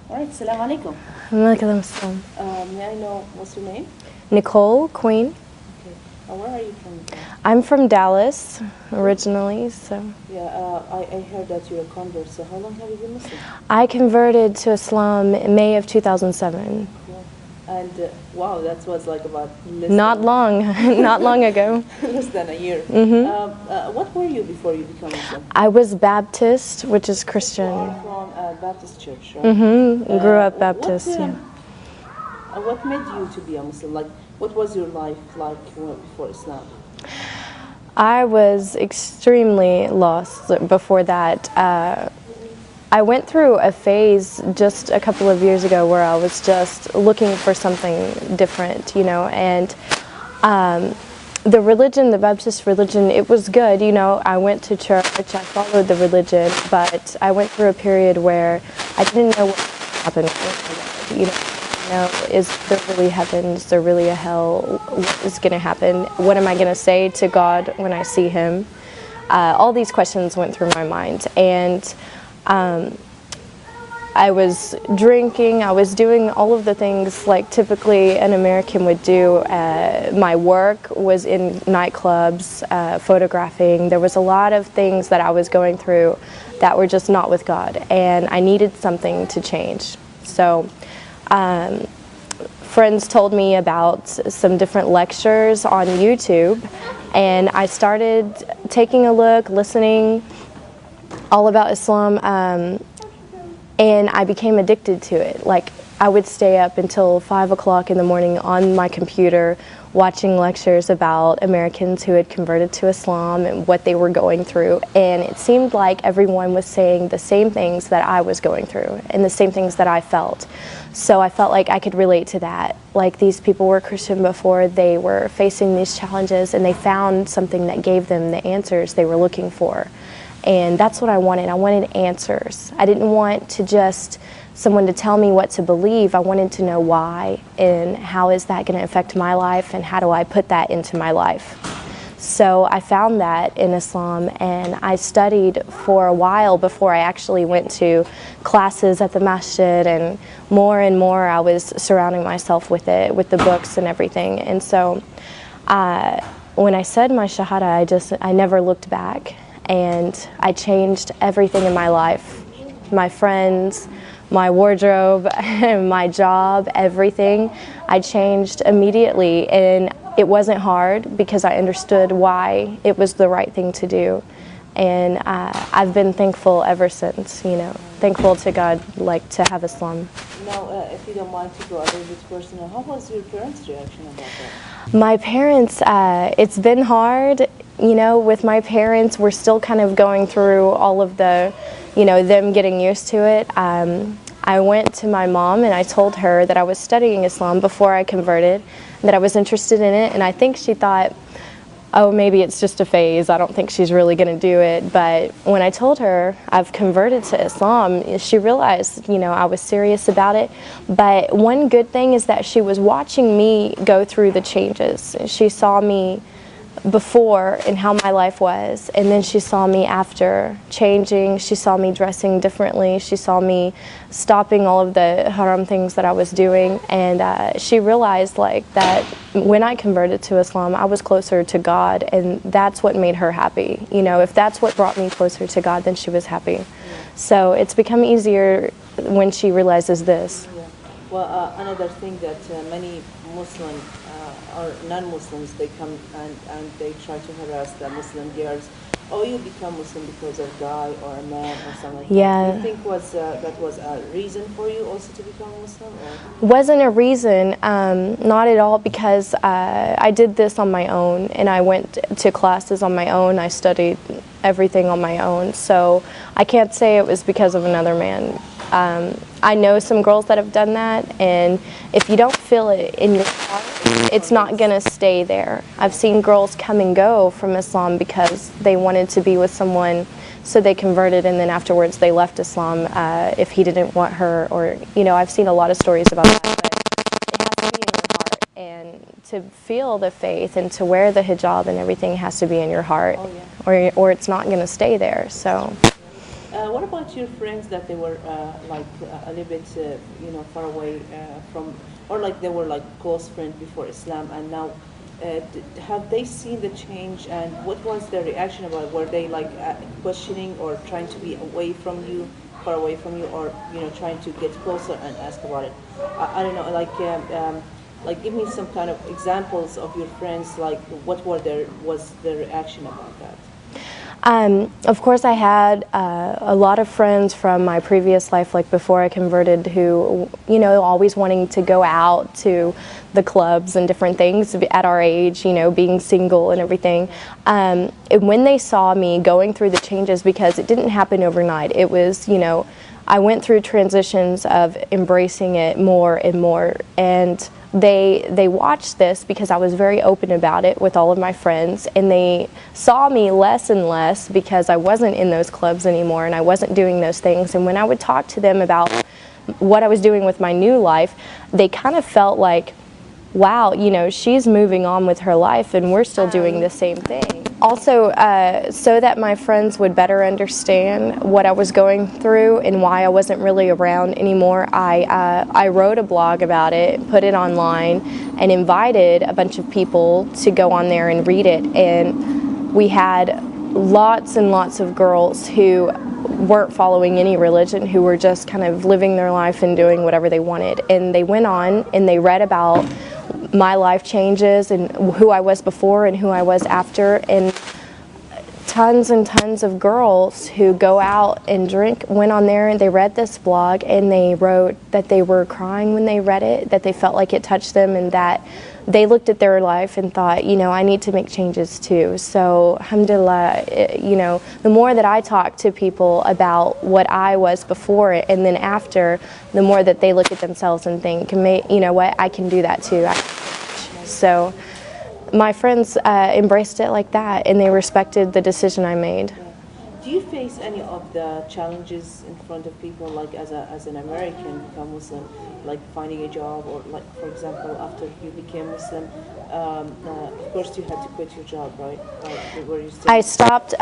All right, salam alaikum. Walaikum assalam. May I know what's your name? Nicole Queen. Okay. Where are you from? I'm from Dallas originally, so Yeah, I heard that you're a convert. So how long have you been Muslim? I converted to Islam in May of 2007. Cool. And wow, that was like about Not long, not long ago. less than a year. What were you before you became Muslim? I was Baptist, which is You Christian. are from a Baptist church, right? Grew up Baptist. Yeah. What made you to be a Muslim? Like, what was your life like before Islam? I was extremely lost before that. I went through a phase just a couple of years ago where I was just looking for something different, and the religion, the Baptist religion, it was good, I went to church, I followed the religion, but I went through a period where I didn't know what happened, is there really heaven, is there really a hell, what is going to happen, what am I going to say to God when I see Him? All these questions went through my mind, and I was drinking, I was doing all of the things like typically an American would do. My work was in nightclubs, photographing. There was a lot of things that I was going through that were just not with God, and I needed something to change. So friends told me about some different lectures on YouTube, and I started taking a look, listening all about Islam, and I became addicted to it. Like, I would stay up until 5 o'clock in the morning on my computer watching lectures about Americans who had converted to Islam and what they were going through, and it seemed like everyone was saying the same things that I was going through and the same things that I felt. So I felt like I could relate to that. Like, these people were Christian before, they were facing these challenges, and they found something that gave them the answers they were looking for. And that's what I wanted. I wanted answers. I didn't want to just someone to tell me what to believe. I wanted to know why, and how is that going to affect my life, and how do I put that into my life. So I found that in Islam, and I studied for a while before I actually went to classes at the masjid, and more I was surrounding myself with it, with the books and everything. And so when I said my shahada, I never looked back. And I changed everything in my life, my friends, my wardrobe, my job, everything. I changed immediately, and it wasn't hard because I understood why it was the right thing to do. And I've been thankful ever since, thankful to God, like, to have Islam. Now, if you don't mind to go a little bit personal, how was your parents' reaction about that? My parents, it's been hard. With my parents, we're still kind of going through all of the, them getting used to it. I went to my mom and I told her that I was studying Islam before I converted, that I was interested in it, and I think she thought, oh, maybe it's just a phase, I don't think she's really going to do it. But when I told her I've converted to Islam, she realized, I was serious about it. But one good thing is that she was watching me go through the changes. She saw me before and how my life was, and then she saw me after changing. She saw me dressing differently. She saw me stopping all of the haram things that I was doing, and she realized like that when I converted to Islam, I was closer to God, and that's what made her happy. If that's what brought me closer to God, then she was happy. So it's become easier when she realizes this. Yeah. Well, another thing that many Muslim or non-Muslims, they come and they try to harass the Muslim girls. Oh, you become Muslim because of guy or a man or something like Yeah. that. Do you think that was a reason for you also to become Muslim? Or? Wasn't a reason, not at all, because I did this on my own, and I went to classes on my own. I studied everything on my own, so I can't say it was because of another man. I know some girls that have done that, and if you don't feel it in your heart, it's not going to stay there. I've seen girls come and go from Islam because they wanted to be with someone, so they converted, and then afterwards they left Islam if he didn't want her, or, I've seen a lot of stories about that, but it has to be in your heart, and to feel the faith and to wear the hijab and everything has to be in your heart, Oh, yeah. or it's not going to stay there, so. What about your friends that they were like a little bit, far away from, or like they were like close friends before Islam, and now have they seen the change, and what was their reaction about it? Were they like questioning or trying to be away from you, far away from you, or trying to get closer and ask about it? I don't know, like give me some kind of examples of your friends, like what was their reaction about that? Of course, I had a lot of friends from my previous life, like before I converted, who, always wanting to go out to the clubs and different things at our age, being single and everything. And when they saw me going through the changes, because it didn't happen overnight, it was, I went through transitions of embracing it more and more, and they watched this because I was very open about it with all of my friends, and they saw me less and less because I wasn't in those clubs anymore and I wasn't doing those things. And when I would talk to them about what I was doing with my new life, they kind of felt like, wow, she's moving on with her life and we're still doing the same thing. Also, so that my friends would better understand what I was going through and why I wasn't really around anymore, I wrote a blog about it, put it online, and invited a bunch of people to go on there and read it. And we had lots and lots of girls who weren't following any religion, who were just kind of living their life and doing whatever they wanted. And they went on and they read about my life changes and who I was before and who I was after, and tons and tons of girls who go out and drink went on there and they read this blog and they wrote that they were crying when they read it, that they felt like it touched them, and that they looked at their life and thought, I need to make changes too. So alhamdulillah, the more that I talk to people about what I was before and then after, the more that they look at themselves and think, what, I can do that too. So my friends embraced it like that, and they respected the decision I made. Do you face any of the challenges in front of people, like as an American become Muslim, like finding a job, or like, for example, after you became Muslim, of course you had to quit your job, right? Were you still? I stopped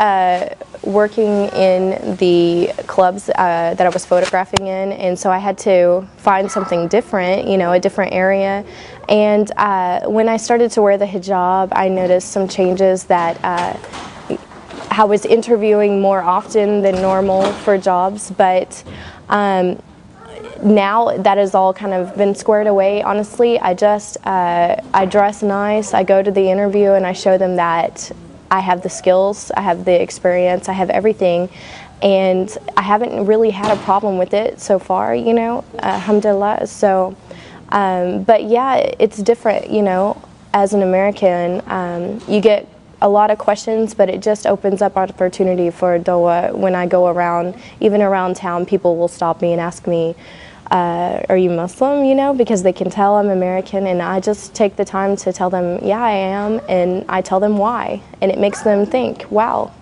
working in the clubs that I was photographing in, and so I had to find something different, a different area. And when I started to wear the hijab, I noticed some changes that I was interviewing more often than normal for jobs, but now that has all kind of been squared away. Honestly, I dress nice, I go to the interview and I show them that I have the skills, I have the experience, I have everything, and I haven't really had a problem with it so far, alhamdulillah. So, but yeah, it's different, as an American, you get a lot of questions, but it just opens up opportunity for dawah. When I go around, even around town, people will stop me and ask me, are you Muslim, because they can tell I'm American, and I just take the time to tell them, yeah, I am, and I tell them why, and it makes them think, wow.